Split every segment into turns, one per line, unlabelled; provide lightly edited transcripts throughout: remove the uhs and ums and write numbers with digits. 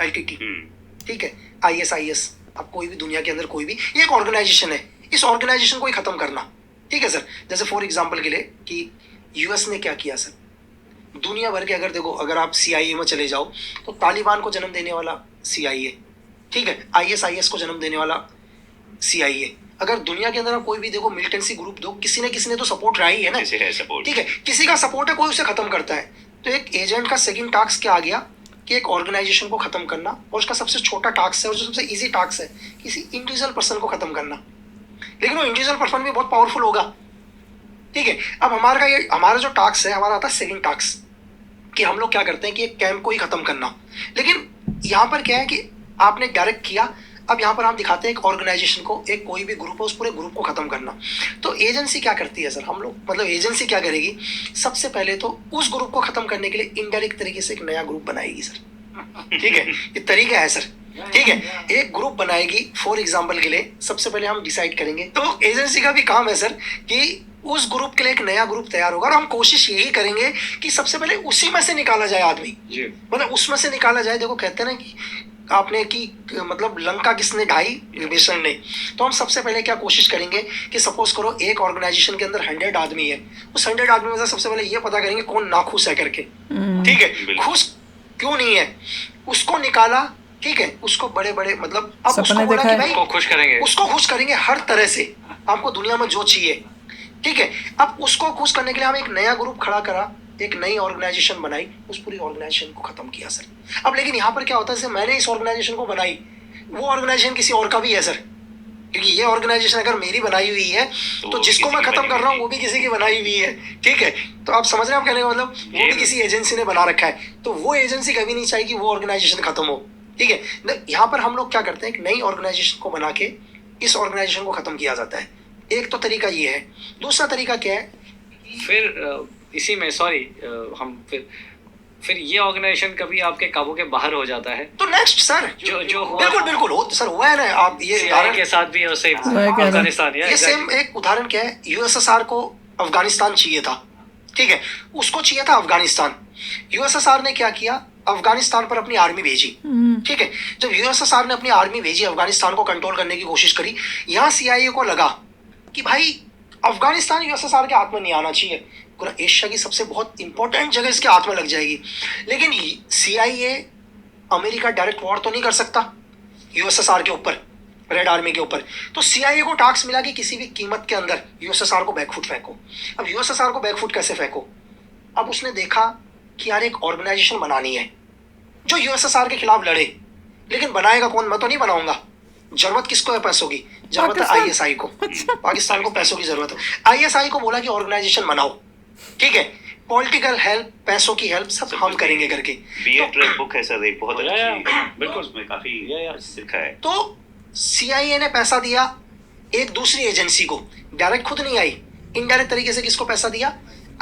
LTT, ठीक है, ISIS, अब कोई भी दुनिया के अंदर कोई भी ये एक ऑर्गेनाइजेशन है, इस ऑर्गेनाइजेशन को ही खत्म करना, ठीक है सर। जैसे फॉर एग्जांपल के लिए कि यूएस ने क्या किया सर, दुनिया भर के अगर देखो, अगर आप CIA में चले जाओ तो तालिबान को जन्म देने वाला CIA, ठीक है, ISIS को जन्म देने वाला CIA। अगर दुनिया के अंदर आप कोई भी देखो मिलिटेंसी ग्रुप दो, किसी ने तो सपोर्ट रहा ही है ना, ठीक है, किसी का सपोर्ट है, कोई उसे खत्म करता है। तो एक एजेंट का सेकंड टास्क क्या आ गया कि एक ऑर्गेनाइजेशन को खत्म करना, और उसका सबसे छोटा टास्क है और जो सबसे इजी टास्क है किसी इंडिविजुअल पर्सन को खत्म करना, लेकिन वो इंडिविजुअल पर्सन भी बहुत पावरफुल होगा, ठीक है। अब हमारा जो टास्क है, हमारा आता है सेकंड टास्क कि हम लोग क्या करते हैं कि एक कैंप को ही खत्म करना। लेकिन यहाँ पर क्या है कि आपने डायरेक्ट किया, अब यहाँ पर हम दिखाते हैं एक ऑर्गेनाइजेशन को, एक कोई भी ग्रुप है उस पूरे ग्रुप को खत्म करना। तो एजेंसी क्या करती है सर, हम लोग मतलब एजेंसी क्या करेगी, सबसे पहले तो उस ग्रुप को खत्म करने के लिए इनडायरेक्ट तरीके से एक नया ग्रुप बनाएगी सर, ठीक है, ये तरीका है सर, ठीक है, एक ग्रुप बनाएगी। फॉर एग्जाम्पल के लिए सबसे पहले हम डिसाइड करेंगे, तो एजेंसी का भी काम है सर कि उस ग्रुप के लिए एक नया ग्रुप तैयार होगा, और हम कोशिश यही करेंगे कि सबसे पहले उसी में से निकाला जाए आदमी, मतलब उसमें से निकाला जाए। देखो कहते हैं ना कि आपने की मतलब लंका किसने ढाई, विभीषण ने। तो हम सबसे पहले क्या कोशिश करेंगे कि सपोज करो एक ऑर्गेनाइजेशन के अंदर 100 आदमी है, उस 100 आदमी में से सबसे पहले ये पता करेंगे कौन नाखुश है करके, ठीक है, खुश क्यों नहीं है, उसको निकाला, ठीक है, उसको बड़े बड़े मतलब अब उसको बोला कि भाई उसको खुश करेंगे हर तरह से, आपको दुनिया में जो चाहिए, ठीक है। अब उसको खुश करने के लिए हम एक नया ग्रुप खड़ा करा, एक नई ऑर्गेनाइजेशन बनाई, उस पूरी ऑर्गेनाइजेशन को खत्म किया सर। अब लेकिन यहाँ पर क्या होता है, जैसे मैंने इस ऑर्गेनाइजेशन को बनाई, वो ऑर्गेनाइजेशन किसी और का भी है सर, क्योंकि ये ऑर्गेनाइजेशन अगर मेरी बनाई हुई है तो जिसको मैं खत्म कर रहा हूँ वो भी किसी की बनाई हुई है, ठीक है। तो आप समझ रहे हैं आप कहने का मतलब, वो भी किसी एजेंसी ने बना रखा है, तो वो एजेंसी कभी नहीं चाहिए कि वो ऑर्गेनाइजेशन खत्म हो, ठीक है। यहाँ पर हम लोग क्या करते हैं, एक नई ऑर्गेनाइजेशन को बना के इस ऑर्गेनाइजेशन को खत्म किया जाता है। एक तो तरीका ये है। दूसरा तरीका क्या है,
फिर इसी में हम फिर ये ऑर्गेनाइजेशन कभी आपके काबू के बाहर हो जाता है
तो नेक्स्ट सर
जो
बिल्कुल हो सर, हुआ है ना। आप ये
उदाहरण के साथ भी वैसे अफगानिस्तान,
ये सेम एक उदाहरण क्या है, USSR को अफगानिस्तान चाहिए था, ठीक है, उसको चाहिए था अफगानिस्तान। USSR ने क्या किया, अफगानिस्तान पर अपनी आर्मी भेजी, ठीक है। जब USSR ने अपनी आर्मी भेजी, अफगानिस्तान को कंट्रोल करने की कोशिश करी, यहाँ CIA को लगा कि भाई अफगानिस्तान USSR के हाथ में नहीं आना चाहिए, पूरा एशिया की सबसे बहुत इंपॉर्टेंट जगह इसके हाथ में लग जाएगी। लेकिन CIA अमेरिका डायरेक्ट वॉर तो नहीं कर सकता USSR के ऊपर, रेड आर्मी के ऊपर। तो CIA को टास्क मिला कि किसी भी कीमत के अंदर USSR को बैकफुट फेंको। अब USSR को बैकफुट कैसे फेंको, अब उसने देखा कि यार एक ऑर्गेनाइजेशन बनानी है जो USSR के खिलाफ लड़े, लेकिन बनाएगा कौन, मैं तो नहीं बनाऊंगा, जरूरत किसको है पैसों की, जरूरत है ISI को, पाकिस्तान को पैसों की जरूरत है। ISI को बोला कि ऑर्गेनाइजेशन बनाओ, ठीक है, पॉलिटिकल हेल्प, पैसों की हेल्प सब हम करेंगे करके।
ट्रेड बुक है सर, एक बहुत अच्छी, बिल्कुल उसमें काफी सीखा है।
तो CIA ने पैसा दिया एक दूसरी एजेंसी को, डायरेक्ट खुद नहीं आई, इनडायरेक्ट तरीके से किसको पैसा दिया,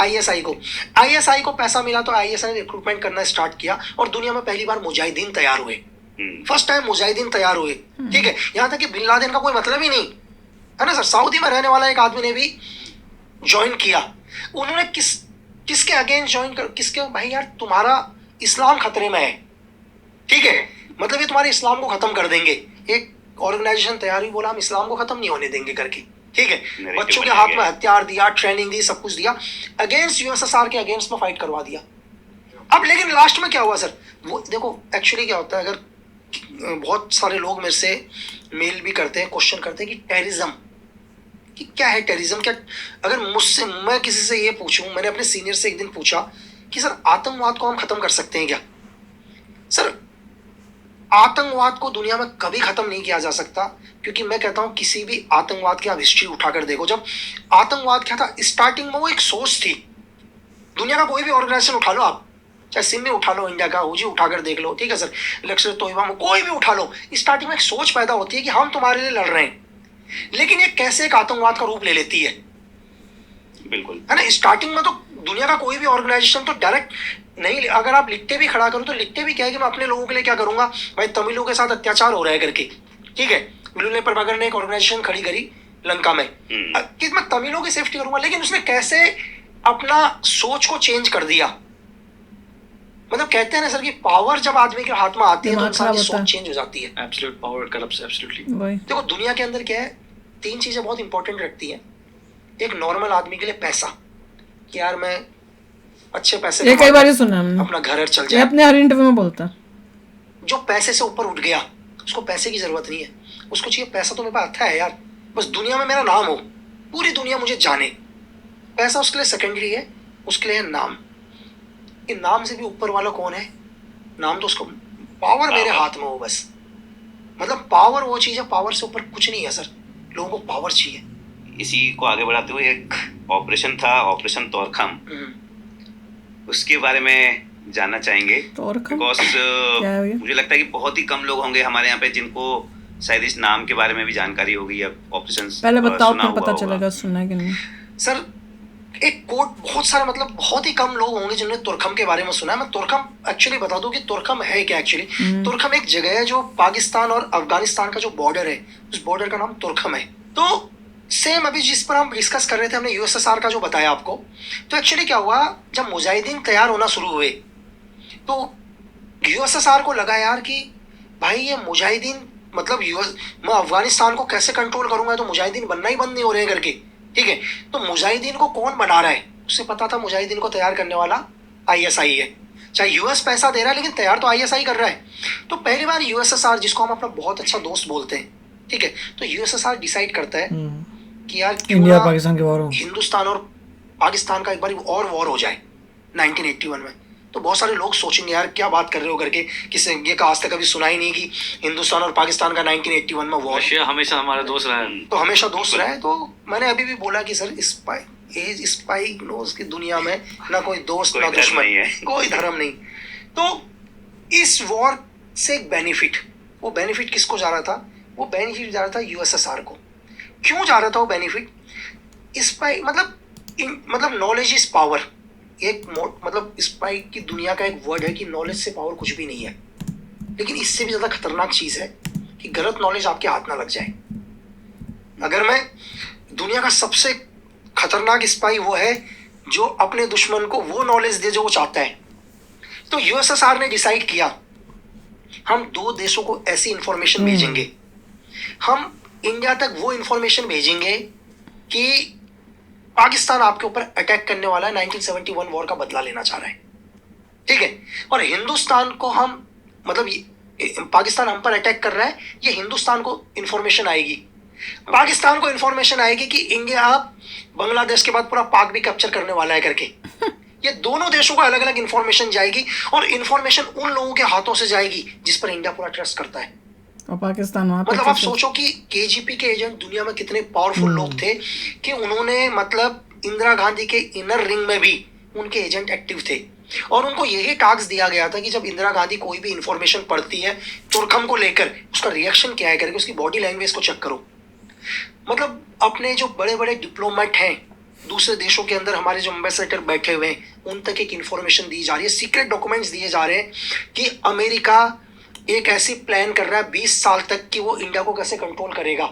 ISI को। ISI को पैसा मिला तो ISI ने रिक्रूटमेंट करना स्टार्ट किया, और दुनिया में पहली बार मुजाहिदीन तैयार हुए, फर्स्ट टाइम मुजाहिदीन तैयार हुए, ठीक है। यहाँ तक कि बिन लादेन का कोई मतलब ही नहीं है ना सर, सऊदी में रहने वाला एक आदमी ने भी ज्वाइन किया। उन्होंने किसके अगेंस्ट ज्वाइन कर, किसके, भाई यार तुम्हारा इस्लाम खतरे में है, ठीक है, मतलब ये तुम्हारे इस्लाम को खत्म कर देंगे। एक ऑर्गेनाइजेशन तैयार हुई, बोला हम इस्लाम को खत्म नहीं होने देंगे करके, ठीक है, बच्चों के हाथ में हथियार दिया, ट्रेनिंग दी, सब कुछ दिया, अगेंस्ट USSR के अगेंस्ट में फाइट करवा दिया। अब लेकिन लास्ट में क्या हुआ सर, वो देखो एक्चुअली क्या होता है, अगर बहुत सारे लोग मेरे से मेल भी करते हैं, क्वेश्चन करते हैं कि टेररिज्म कि क्या है, टेररिज्म क्या, अगर मुझसे, मैं किसी से ये पूछूं, मैंने अपने सीनियर से एक दिन पूछा कि सर आतंकवाद को हम खत्म कर सकते हैं क्या। सर आतंकवाद को दुनिया में कभी खत्म नहीं किया जा सकता, क्योंकि मैं कहता हूं किसी भी आतंकवाद की आप हिस्ट्री उठाकर देखो, जब आतंकवाद क्या था, स्टार्टिंग में वो एक सोच थी। दुनिया का कोई भी ऑर्गेनाइजेशन उठा लो आप, चाहे सिमी उठा लो, इंडिया का हुजी उठाकर देख लो, ठीक है सर, लश्कर तोयबा में कोई भी उठा लो, स्टार्टिंग में एक सोच पैदा होती है कि हम तुम्हारे लिए लड़ रहे हैं, लेकिन ये कैसे एक आतंकवाद का रूप ले लेती है,
बिल्कुल
है ना। स्टार्टिंग में तो दुनिया का कोई भी ऑर्गेनाइजेशन तो डायरेक्ट नहीं, अगर आप लिखते भी खड़ा करो तो लिखते भी क्या है कि मैं अपने लोगों के लिए क्या करूंगा, भाई तमिलों के साथ अत्याचार हो रहा है करके, ठीक है, विलुले प्रभाकर ने एक ऑर्गेनाइजेशन खड़ी करी लंका में कि मैं तमिलों की सेफ्टी करूंगा, लेकिन उसने कैसे अपना सोच को चेंज कर दिया, मतलब कहते हैं ना सर कि पावर जब आदमी के हाथ में आती है तो
दिमाग
इंसान
खराब
की
होता है।
सोच चेंज हो जाती है।
Absolute power corrupts absolutely.
वही
देखो दुनिया के अंदर क्या है, 3 चीजें बहुत इंपॉर्टेंट रखती हैं एक नॉर्मल आदमी के लिए। पैसा, कि यार मैं अच्छे पैसे
ये कई
कमाऊं,
बार ही सुना हमने,
अपना घर चल
ये
जाए।
अपने हर इंटरव्यू में बोलता है।
जो पैसे से ऊपर उठ गया उसको पैसे की जरूरत नहीं है, उसको चाहिए पैसा तो मेरे पास अच्छा है यार, बस दुनिया में मेरा नाम हो, पूरी दुनिया मुझे जाने। पैसा उसके लिए सेकेंडरी है, उसके लिए है नाम। इन नाम से भी ऊपर वाला कौन है? नाम तो उसको, पावर मेरे हाथ में हो बस। मतलब पावर वो चीज है, पावर से ऊपर कुछ नहीं है सर। लोगों को पावर चाहिए।
इसी को आगे बढ़ाते हुए एक ऑपरेशन था, ऑपरेशन तोरखम, उसके बारे में जानना चाहेंगे।
तोरखम?
बिकॉज
क्या है ये?
मुझे लगता है कि बहुत ही कम लोग होंगे हमारे यहाँ पे जिनको शायद इस नाम के बारे में भी जानकारी होगी या ऑपरेशन
पहले बताओ फिर पता चलेगा सुना है कि नहीं।
सर एक कोट, बहुत सारे मतलब बहुत ही कम लोग होंगे जिन्होंने तुरखम के बारे में सुना है। मैं तुरखम एक्चुअली बता दूं कि तुरखम है क्या एक्चुअली। तुरखम एक जगह है जो पाकिस्तान और अफगानिस्तान का जो बॉर्डर है, उस बॉर्डर का नाम तुरखम है। तो सेम अभी जिस पर हम डिस्कस कर रहे थे, हमने यूएसएसआर का जो बताया आपको, तो एक्चुअली क्या हुआ, जब मुजाहिदीन तैयार होना शुरू हुए तो यूएसएसआर को लगा यार कि भाई ये मुजाहिदीन, मतलब मैं अफगानिस्तान को कैसे कंट्रोल करूंगा, तो मुजाहिदीन बनना ही बंद नहीं हो रहे हैं करके। ठीक है, तो मुजाहिदीन को कौन बना रहा है? उसे पता था मुजाहिदीन को तैयार करने वाला आईएसआई है। चाहे यूएस पैसा दे रहा है लेकिन तैयार तो आईएसआई कर रहा है। तो पहली बार यूएसएसआर, जिसको हम अपना बहुत अच्छा दोस्त बोलते हैं, ठीक है, तो यूएसएसआर डिसाइड करता है कि यार क्यों
इंडिया
ना
पाकिस्तान के वॉर हो।
हिंदुस्तान और पाकिस्तान का एक बार और वॉर हो जाए 1981 में। तो बहुत सारे लोग सोचेंगे यार क्या बात कर रहे हो करके, किसी ये का आज तक कभी सुना ही नहीं कि हिंदुस्तान और पाकिस्तान का 1981 में वॉर।
रशिया हमेशा हमारा दोस्त रहा है।
तो हमेशा दोस्त रहा है। तो मैंने अभी भी बोला कि सर स्पाई नोज की दुनिया में ना कोई दोस्त ना दुश्मन, कोई धर्म नहीं। तो इस वॉर से एक बेनिफिट, वो बेनिफिट किसको जा रहा था? वो बेनिफिट जा रहा था यूएसएसआर को। क्यों जा रहा था वो बेनिफिट? स्पाई मतलब नॉलेज इज पावर। एक मतलब स्पाई की दुनिया का एक वर्ड है कि नॉलेज से पावर कुछ भी नहीं है, लेकिन इससे भी ज्यादा खतरनाक चीज है कि गलत नॉलेज आपके हाथ ना लग जाए। अगर मैं दुनिया का सबसे खतरनाक स्पाई वो है जो अपने दुश्मन को वो नॉलेज दे जो वो चाहता है। तो यूएसएसआर ने डिसाइड किया हम 2 देशों को ऐसी इंफॉर्मेशन भेजेंगे, हम इंडिया तक वो इंफॉर्मेशन भेजेंगे कि पाकिस्तान आपके ऊपर अटैक करने वाला है, 1971 वॉर का बदला लेना चाह रहा है। ठीक है, और हिंदुस्तान को हम, मतलब पाकिस्तान हम पर अटैक कर रहा है, ये हिंदुस्तान को इंफॉर्मेशन आएगी, पाकिस्तान को इंफॉर्मेशन आएगी कि इंडिया बांग्लादेश के बाद पूरा पाक भी कैप्चर करने वाला है करके। ये दोनों देशों को अलग अलग इंफॉर्मेशन जाएगी और इंफॉर्मेशन उन लोगों के हाथों से जाएगी जिस पर इंडिया पूरा ट्रस्ट करता है।
और पाकिस्तान वहाँ
मतलब आप सोचो कि केजीपी के एजेंट दुनिया में कितने पावरफुल लोग थे कि उन्होंने, मतलब इंदिरा गांधी के इनर रिंग में भी उनके एजेंट एक्टिव थे, और उनको यही टास्क दिया गया था कि जब इंदिरा गांधी कोई भी इंफॉर्मेशन पढ़ती है तुरखम को लेकर, उसका रिएक्शन क्या है करके उसकी बॉडी लैंग्वेज को चेक करो। मतलब अपने जो बड़े बड़े डिप्लोमेट हैं दूसरे देशों के अंदर, हमारे जो एम्बेसडर बैठे हुए हैं, उन तक एक इंफॉर्मेशन दी जा रही है, सीक्रेट डॉक्यूमेंट्स दिए जा रहे हैं कि अमेरिका एक ऐसी प्लान कर रहा है 20 साल तक कि वो इंडिया को कैसे कंट्रोल करेगा,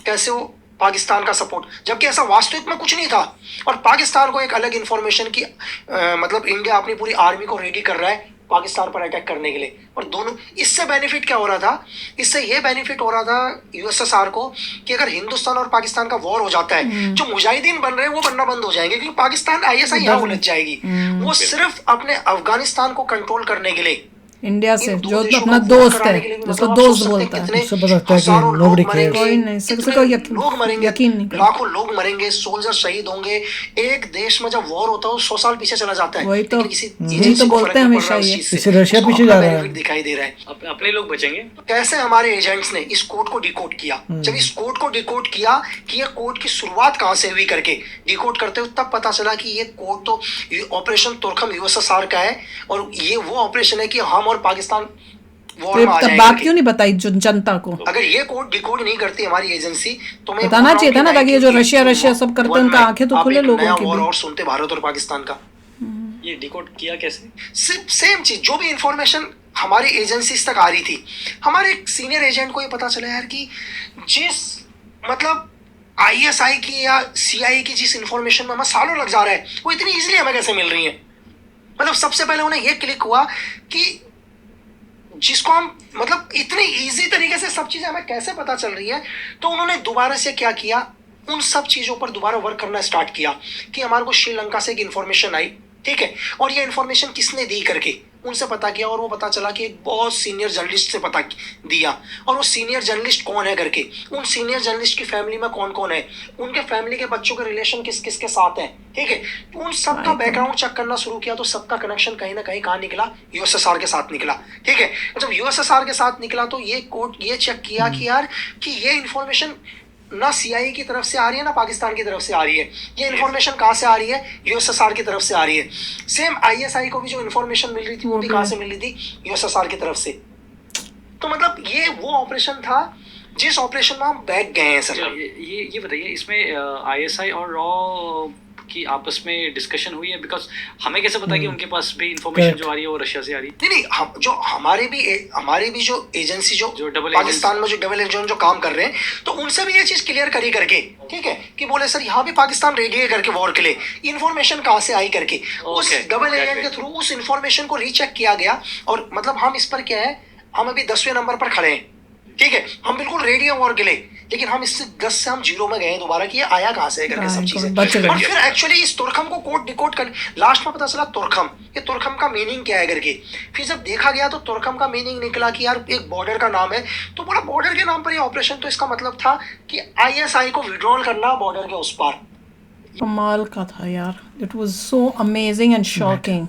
कैसे वो पाकिस्तान का सपोर्ट, जबकि ऐसा वास्तविक में कुछ नहीं था। और पाकिस्तान को एक अलग इंफॉर्मेशन की मतलब इंडिया अपनी पूरी आर्मी को रेडी कर रहा है पाकिस्तान पर अटैक करने के लिए। और दोनों, इससे बेनिफिट क्या हो रहा था? इससे ये बेनिफिट हो रहा था यूएसएसआर को कि अगर हिंदुस्तान और पाकिस्तान का वॉर हो जाता है, जो मुजाहिदीन बन रहे हैं वो बनना बंद हो जाएंगे, क्योंकि पाकिस्तान आईएसआई यहाँ उलझ जाएगी। वो सिर्फ अपने अफगानिस्तान को कंट्रोल करने के लिए,
इंडिया से जो अपना दोस्त है, जिसको दोस्त बोलता है, उससे पता लगता है कि नोबडी केयर्स, कोई नहीं, सबसे कोई
लोग मरेंगे,
यकीन नहीं,
लाखों लोग मरेंगे, सोल्जर शहीद होंगे। एक देश में जब वॉर होता है 100 साल पीछे चला जाता है।
वही तो
यही
तो बोलते हैं हमेशा, ये
इससे
रशिया पीछे जा रहा है,
दिखाई दे रहा है।
अपने लोग बचेंगे।
कैसे हमारे एजेंट्स ने इस कोड को डिकोड किया? जब इस कोड को डिकोड किया कि ये कोड की शुरुआत कहां से हुई करके डिकोड करते हुए, तब पता चला कि ये कोड तो ऑपरेशन तुरखम यूएसएसआर का है, और ये वो ऑपरेशन है कि हम और पाकिस्तान
तब बात क्यों नहीं बताई जनता को?
अगर ये कोड डिकोड नहीं करती हमारी एजेंसी तो मैं
बताना चाहिए था ना, ताकि ये जो रशिया सब करते हैं उनका आंखें तो खुले लोगों की भी।
और सुनते भारत और पाकिस्तान का।
ये डिकोड किया कैसे?
सेम चीज, जो भी इंफॉर्मेशन हमारी एजेंसीज तक आ रही थी, हमारे सीनियर एजेंट को ये पता चला यार कि जिस, मतलब आईएसआई की या सीआईए की जिस इंफॉर्मेशन में हमें सालों लग जा रहा है, वो इतनी इजीली हमें कैसे मिल रही है। मतलब सबसे पहले उन्हें यह क्लिक हुआ कि जिसको हम मतलब इतने इजी तरीके से सब चीजें हमें कैसे पता चल रही है, तो उन्होंने दोबारा से क्या किया, उन सब चीजों पर दोबारा वर्क करना स्टार्ट किया कि हमारे को श्रीलंका से एक इंफॉर्मेशन आई, ठीक है, और ये इंफॉर्मेशन किसने दी करके उनसे पता किया, और वो पता चला कि एक बहुत सीनियर जर्नलिस्ट से पता दिया, और वो सीनियर जर्नलिस्ट कौन है करके, उन सीनियर जर्नलिस्ट की फैमिली में कौन कौन है, उनके फैमिली के बच्चों के रिलेशन किस किस के साथ हैं, ठीक है, तो उन सबका बैकग्राउंड चेक करना शुरू किया, तो सबका कनेक्शन कहीं ना कहीं कहाँ निकला, यूएसएसआर के साथ निकला, ठीक है। जब यूएसएसआर के साथ निकला तो ये कोर्ट ये चेक किया कि यार कि ये इन्फॉर्मेशन ना सीआईए की तरफ से आ रही है ना पाकिस्तान की तरफ से आ रही है, ये इन्फॉर्मेशन कहाँ से आ रही है, यूएसएसआर की तरफ से आ रही है। सेम आईएसआई को भी जो इन्फॉर्मेशन मिल रही थी वो भी कहाँ से मिल रही थी, यूएसएसआर की तरफ से। तो मतलब ये वो ऑपरेशन था जिस ऑपरेशन में हम बैक गए हैं सर।
ये बताइए, इसमें आईएसआई और रॉ की आपस में डिस्कशन हुई है? बिकॉज हमें कैसे पता कि उनके पास भी इंफॉर्मेशन जो आ रही है वो रशिया से आ रही है?
नहीं हम जो हमारे भी जो एजेंसी जो पाकिस्तान में जो डबल एजेंट जो काम कर रहे हैं, तो उनसे भी ये चीज क्लियर करी करके, ठीक है, कि बोले सर यहाँ भी पाकिस्तान रेडी है करके वॉर के लिए, इन्फॉर्मेशन कहाँ से आई करके, उस डबल एजेंट के थ्रू उस इन्फॉर्मेशन को रीचेक किया गया। और मतलब हम इस पर क्या है, हम अभी 10वें नंबर पर खड़े हैं, ठीक है, हम बिल्कुल रेडी हैं वॉर के लिए, लेकिन हम इससे 10 से हम 0 में गए हैं दोबारा कि ये आया कहाँ से करके सब चीजें। और फिर एक्चुअली इस तुर्खम को कोड डिकोड कर लास्ट में पता चला तुर्खम, ये तुर्खम का मीनिंग क्या है करके। फिर जब देखा गया तो तुर्खम का मीनिंग निकला कि यार एक बॉर्डर का नाम है, तो बोला बॉर्डर के नाम पर ये ऑपरेशन, तो इसका मतलब था कि आईएसआई को विड्रॉल करना बॉर्डर के उस पार।
कमाल का था यार, it was so amazing and shocking.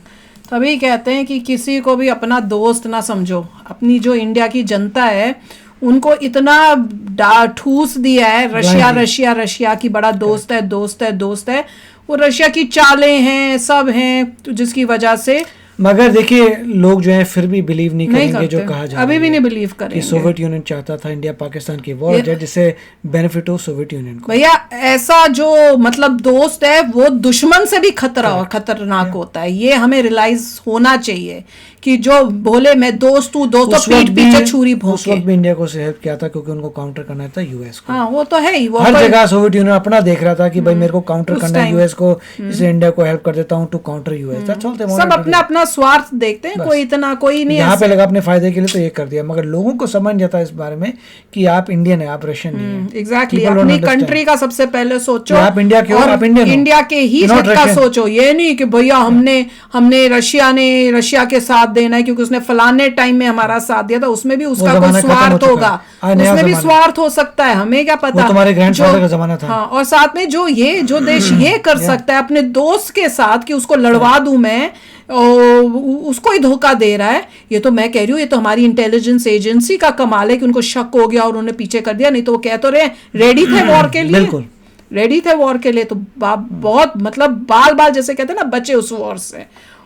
तभी कहते हैं कि किसी को भी अपना दोस्त ना समझो। अपनी जो इंडिया की जनता है उनको इतना ठूस दिया है रशिया रशिया रशिया की बड़ा दोस्त है दोस्त है दोस्त है, वो रशिया की चालें हैं सब हैं, तो जिसकी वजह से
मगर देखिए लोग जो है फिर भी बिलीव नहीं करेंगे जो कहा जा रहा है,
अभी भी नहीं बिलीव करेंगे
कि सोवियत यूनियन चाहता था इंडिया पाकिस्तान की वॉर जाए जिससे बेनिफिट हो सोवियत यूनियन को।
भैया ऐसा जो मतलब दोस्त है वो दुश्मन से भी खतरनाक होता है, ये हमें रियलाइज होना चाहिए कि जो बोले मैं दोस्त हूँ, दोस्तों पीठ पीछे छुरी भोंके।
उस वक्त भी इंडिया को हेल्प किया था क्योंकि उनको काउंटर करना था यूएस को।
हाँ वो तो है ही, वो
हर जगह सोवियत यूनियन अपना देख रहा था कि भाई मेरे को काउंटर करना है यूएस को, इसलिए इंडिया को हेल्प कर देता हूँ टू काउंटर यूएस।
सब अपना अपना स्वार्थ देखते हैं, कोई इतना कोई नहीं
यहाँ पे लगा अपने फायदे के लिए तो ये कर दिया, मगर लोगों को समझ जाता है इस बारे में कि आप इंडियन है, आप रशियन नहीं है।
एग्जैक्टली, अपनी कंट्री का सबसे पहले सोचो,
आप इंडिया के हो, आप इंडियन हो,
इंडिया के ही हित का सोचो। ये नहीं कि भैया हमने रशिया के साथ देना है क्योंकि उसने फलाने टाइम में हमारा साथ दिया था, उसमें भी उसका कोई स्वार्थ होगा, उसमें भी स्वार्थ हो सकता है, हमें क्या पता।
तुम्हारे ग्रैंडफादर का जमाना था।
हाँ, और साथ में जो देश ये कर सकता है अपने दोस्त के साथ कि उसको लड़वा दूं मैं, उसको ही धोखा दे रहा है, ये तो मैं कह रही हूँ ये तो हमारी इंटेलिजेंस एजेंसी का कमाल है कि उनको शक हो गया और उन्हें पीछे कर दिया, नहीं तो वो कह तो रहे रेडी थे वॉर के लिए, रेडी थे वॉर के लिए। तो बहुत मतलब बाल जैसे कहते हैं ना बचे उस वॉर से।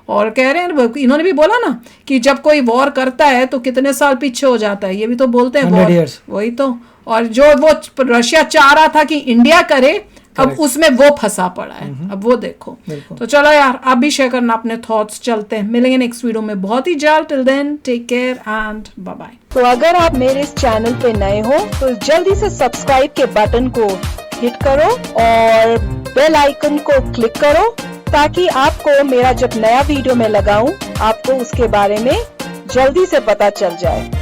और कह रहे हैं इन्होंने भी बोला ना कि जब कोई वॉर करता है तो कितने साल पीछे हो जाता है, ये भी तो बोलते हैं वॉर, वही तो। और जो वो रशिया चाह रहा था कि इंडिया करे, अब उसमें वो फंसा पड़ा है, अब वो देखो। तो चलो यार आप भी शेयर करना अपने थॉट्स, चलते हैं, मिलेंगे नेक्स्ट वीडियो में बहुत ही जल्द। Till then take care and bye bye.
तो अगर आप मेरे इस चैनल पे नए हो तो जल्दी से सब्सक्राइब के बटन को हिट करो और बेल आइकन को क्लिक करो ताकि आपको मेरा जब नया वीडियो मैं लगाऊं आपको उसके बारे में जल्दी से पता चल जाए।